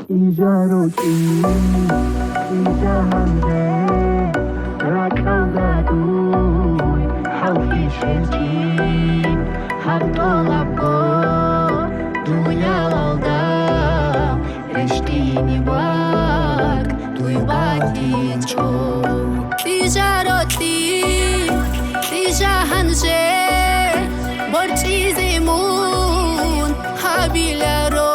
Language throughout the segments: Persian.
Ijaroki, Ijahande, Rakaldadu, Hauki Sheti, Habdolabgo, Duyalda, Rishtini Bak, Duibati Cho. Ijaroti, Ijahanje, Borchizimun, Habilaro.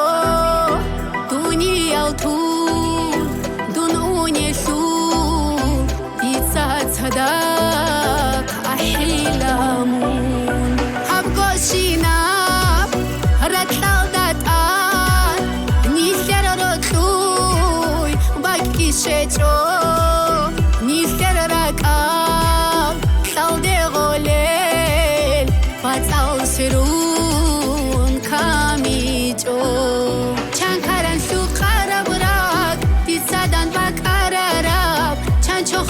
صداق أحلامون هبقوشيناب رتلالدات نيسر رتلوي باكي شجرو نيسر ركاب سالدي غوليل باتاو سرون كاميجو چانكارن سوقارا براك ديسادان باكاراراب چو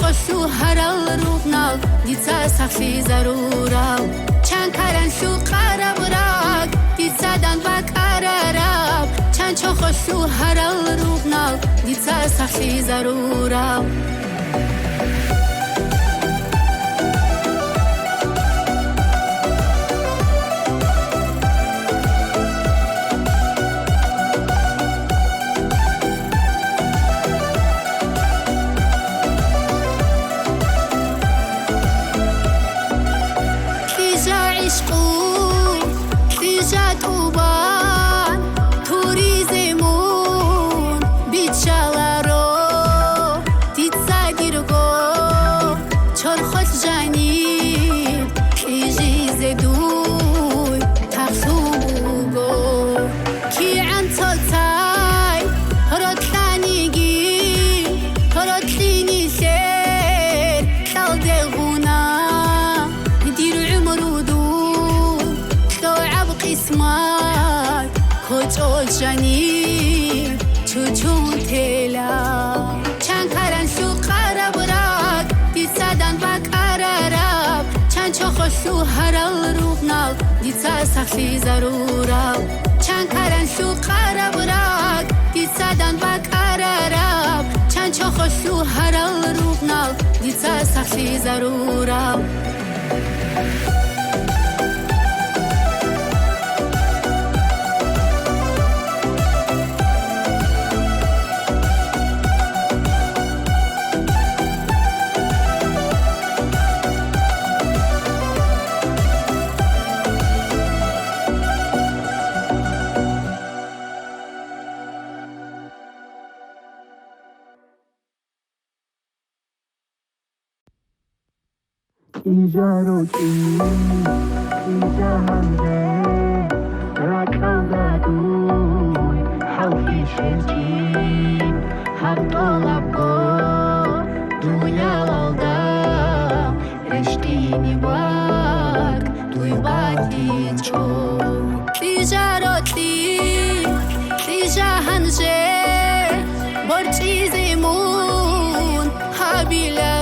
هرال روبنال دیتا سختی ضرورم چند کارن شو قرب راک دیتا دن با قرارم چند چو خوشو هرال روبنال دیتا سختی ضرورم جانی چون تلا چند کارن شو قرب راک دیسادن با قرارب چند چو خوشو هرال روبنال دیتا سختی ضرورم چند کارن شو قرب راک دیسادن با قرارب چند چو خوشو هرال روبنال دیتا سختی ضرورم Ijaroki, Ijahande, Rakaldadu, Hauki Sheti, Habdolabgo, Duyalda, Rishtini Bak, Duibati Cho. Ijaroti, Ijahanje, Borchizimun, Habila.